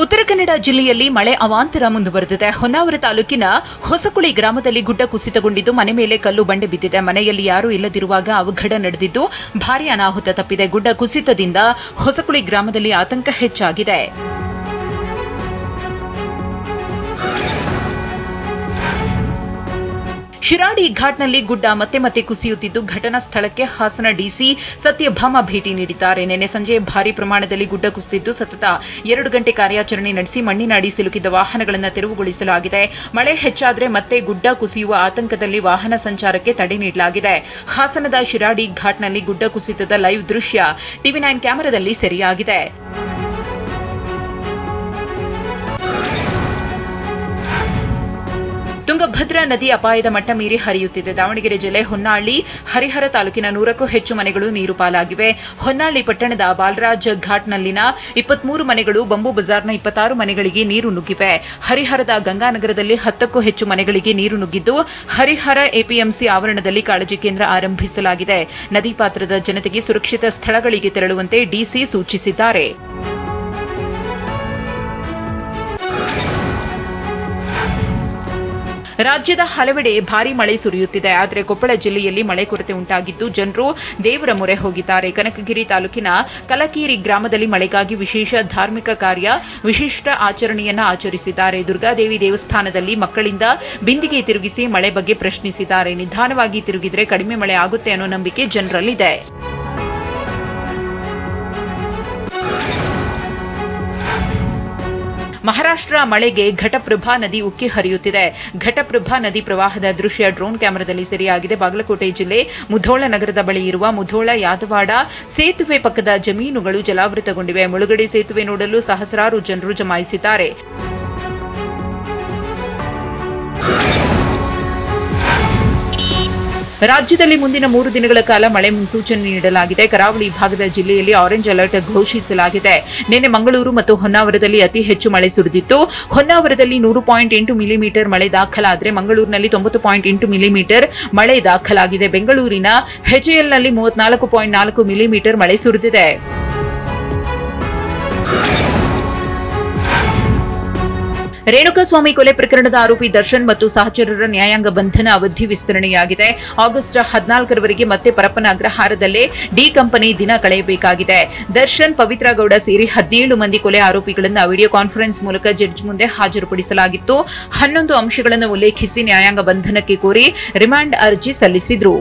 ಉತ್ತರ ಕನ್ನಡ ಜಿಲ್ಲೆಯಲ್ಲಿ ಮಳೆ ಅವಾಂತರ ಮುಂದುವರೆದಿದೆ. ಹೊನ್ನಾವರ ತಾಲೂಕಿನ ಹೊಸಕುಳಿ ಗ್ರಾಮದಲ್ಲಿ ಗುಡ್ಡ ಕುಸಿತಗೊಂಡಿದ್ದು ಮನೆ ಮೇಲೆ ಕಲ್ಲು ಬಂಡೆ ಬಿದ್ದಿದೆ. ಮನೆಯಲ್ಲಿ ಯಾರೂ ಇಲ್ಲದಿರುವಾಗ ಅವಘಡ ನಡೆದಿದ್ದು ಭಾರೀ ಅನಾಹುತ ತಪ್ಪಿದೆ. ಗುಡ್ಡ ಕುಸಿತದಿಂದ ಹೊಸಕುಳಿ ಗ್ರಾಮದಲ್ಲಿ ಆತಂಕ ಹೆಚ್ಚಾಗಿದೆ. ಶಿರಾಡಿ ಘಾಟ್ನಲ್ಲಿ ಗುಡ್ಡ ಮತ್ತೆ ಕುಸಿಯುತ್ತಿದ್ದು ಘಟನಾ ಸ್ಥಳಕ್ಕೆ ಹಾಸನ ಡಿಸಿ ಸತ್ಯಭಾಮ ಭೇಟಿ ನೀಡಿದ್ದಾರೆ. ನಿನ್ನೆ ಸಂಜೆ ಭಾರೀ ಪ್ರಮಾಣದಲ್ಲಿ ಗುಡ್ಡ ಕುಸಿದಿದ್ದು ಸತತ 2 ಗಂಟೆ ಕಾರ್ಯಾಚರಣೆ ನಡೆಸಿ ಮಣ್ಣಿನ ಅಡಿ ಸಿಲುಕಿದ್ದ ವಾಹನಗಳನ್ನು ತೆರವುಗೊಳಿಸಲಾಗಿದೆ. ಮಳೆ ಹೆಚ್ಚಾದರೆ ಮತ್ತೆ ಗುಡ್ಡ ಕುಸಿಯುವ ಆತಂಕದಲ್ಲಿ ವಾಹನ ಸಂಚಾರಕ್ಕೆ ತಡೆ ನೀಡಲಾಗಿದೆ. ಹಾಸನದ ಶಿರಾಡಿ ಘಾಟ್ನಲ್ಲಿ ಗುಡ್ಡ ಕುಸಿತದ ಲೈವ್ ದೃಶ್ಯ ಟಿವಿ9 ಕ್ಯಾಮೆರಾದಲ್ಲಿ ಸೆರೆಯಾಗಿದೆ. ತುಂಗಭದ್ರಾ ನದಿ ಅಪಾಯದ ಮಟ್ಟ ಮೀರಿ ಹರಿಯುತ್ತಿದೆ. ದಾವಣಗೆರೆ ಜಿಲ್ಲೆ ಹೊನ್ನಾಳಿ ಹರಿಹರ ತಾಲೂಕಿನ 100ಕ್ಕೂ ಹೆಚ್ಚು ಮನೆಗಳು ನೀರು ಪಾಲಾಗಿವೆ. ಹೊನ್ನಾಳಿ ಪಟ್ಟಣದ ಬಾಲರಾಜ್ ಘಾಟ್ನಲ್ಲಿನ 23 ಮನೆಗಳು, ಬಂಬು ಬಜಾರ್ನ 26 ಮನೆಗಳಿಗೆ ನೀರು ನುಗ್ಗಿವೆ. ಹರಿಹರದ ಗಂಗಾನಗರದಲ್ಲಿ 10ಕ್ಕೂ ಹೆಚ್ಚು ಮನೆಗಳಿಗೆ ನೀರು ನುಗ್ಗಿದ್ದು ಹರಿಹರ ಎಪಿಎಂಸಿ ಆವರಣದಲ್ಲಿ ಕಾಳಜಿ ಕೇಂದ್ರ ಆರಂಭಿಸಲಾಗಿದೆ. ನದಿ ಪಾತ್ರದ ಜನತೆಗೆ ಸುರಕ್ಷಿತ ಸ್ಥಳಗಳಿಗೆ ತೆರಳುವಂತೆ ಡಿಸಿ ಸೂಚಿಸಿದ್ದಾರೆ. ರಾಜ್ಯದ ಹಲವೆಡೆ ಭಾರೀ ಮಳೆ ಸುರಿಯುತ್ತಿದೆ. ಆದರೆ ಕೊಪ್ಪಳ ಜಿಲ್ಲೆಯಲ್ಲಿ ಮಳೆ ಕೊರತೆ ಉಂಟಾಗಿದ್ದು ಜನರು ದೇವರ ಮೊರೆ ಹೋಗಿದ್ದಾರೆ. ಕನಕಗಿರಿ ತಾಲೂಕಿನ ಕಲಕೇರಿ ಗ್ರಾಮದಲ್ಲಿ ಮಳೆಗಾಗಿ ವಿಶೇಷ ಧಾರ್ಮಿಕ ಕಾರ್ಯ ವಿಶಿಷ್ಟ ಆಚರಣೆಯನ್ನು ಆಚರಿಸಿದ್ದಾರೆ. ದುರ್ಗಾದೇವಿ ದೇವಸ್ಥಾನದಲ್ಲಿ ಮಕ್ಕಳಿಂದ ಬಿಂದಿಗೆ ತಿರುಗಿಸಿ ಮಳೆ ಬಗ್ಗೆ ಪ್ರಶ್ನಿಸಿದ್ದಾರೆ. ನಿಧಾನವಾಗಿ ತಿರುಗಿದ್ರೆ ಕಡಿಮೆ ಮಳೆ ಆಗುತ್ತೆ ಅನ್ನೋ ನಂಬಿಕೆ ಜನರಲ್ಲಿದೆ. ಮಹಾರಾಷ್ಟ್ರ ಮಳೆಗೆ ಘಟಪ್ರಭಾ ನದಿ ಉಕ್ಕಿ ಹರಿಯುತ್ತಿದೆ. ಘಟಪ್ರಭಾ ನದಿ ಪ್ರವಾಹದ ದೃಶ್ಯ ಡ್ರೋನ್ ಕ್ಯಾಮೆರಾದಲ್ಲಿ ಸೆರೆಯಾಗಿದೆ. ಬಾಗಲಕೋಟೆ ಜಿಲ್ಲೆ ಮುಧೋಳ ನಗರದ ಬಳಿ ಇರುವ ಮುಧೋಳ ಯಾದವಾಡ ಸೇತುವೆ ಪಕ್ಕದ ಜಮೀನುಗಳು ಜಲಾವೃತಗೊಂಡಿವೆ. ಮುಳುಗಡೆ ಸೇತುವೆ ನೋಡಲು ಸಹಸ್ರಾರು ಜನರು ಜಮಾಯಿಸಿದ್ದಾರೆ. ರಾಜ್ಯದಲ್ಲಿ ಮುಂದಿನ 3 ದಿನಗಳ ಕಾಲ ಮಳೆ ಮುನ್ಸೂಚನೆ ನೀಡಲಾಗಿದೆ. ಕರಾವಳಿ ಭಾಗದ ಜಿಲ್ಲೆಯಲ್ಲಿ ಆರೆಂಜ್ ಅಲರ್ಟ್ ಘೋಷಿಸಲಾಗಿದೆ. ನಿನ್ನೆ ಮಂಗಳೂರು ಮತ್ತು ಹೊನ್ನಾವರದಲ್ಲಿ ಅತಿ ಹೆಚ್ಚು ಮಳೆ ಸುರಿದಿತ್ತು. ಹೊನ್ನಾವರದಲ್ಲಿ 100.8 ಮಿಲಿಮೀಟರ್ ಮಳೆ ದಾಖಲಾದರೆ ಮಂಗಳೂರಿನಲ್ಲಿ 90.8 ಮಿಲಿಮೀಟರ್ ಮಳೆ ದಾಖಲಾಗಿದೆ. ಬೆಂಗಳೂರಿನ ಹೆಚ್ಎಎಲ್ನಲ್ಲಿ 34.4 ಮಿಲಿಮೀಟರ್ ಮಳೆ ಸುರಿದಿದೆ. ರೇಣುಕಾಸ್ವಾಮಿ ಕೊಲೆ ಪ್ರಕರಣದ ಆರೋಪಿ ದರ್ಶನ್ ಮತ್ತು ಸಹಚರರ ನ್ಯಾಯಾಂಗ ಬಂಧನ ಅವಧಿ ವಿಸ್ತರಣೆಯಾಗಿದೆ. ಆಗಸ್ಟ್ 14ರವರೆಗೆ ಮತ್ತೆ ಪರಪ್ಪನ ಅಗ್ರಹಾರದಲ್ಲೇ ಡಿ ಕಂಪನಿ ದಿನ ಕಳೆಯಬೇಕಾಗಿದೆ. ದರ್ಶನ್, ಪವಿತ್ರ ಗೌಡ ಸೇರಿ 17 ಮಂದಿ ಕೊಲೆ ಆರೋಪಿಗಳನ್ನು ವಿಡಿಯೋ ಕಾನ್ಫರೆನ್ಸ್ ಮೂಲಕ ಜಡ್ಜ್ ಮುಂದೆ ಹಾಜರುಪಡಿಸಲಾಗಿತ್ತು. 11 ಅಂಶಗಳನ್ನು ಉಲ್ಲೇಖಿಸಿ ನ್ಯಾಯಾಂಗ ಬಂಧನಕ್ಕೆ ಕೋರಿ ರಿಮಾಂಡ್ ಅರ್ಜಿ ಸಲ್ಲಿಸಿದ್ರು.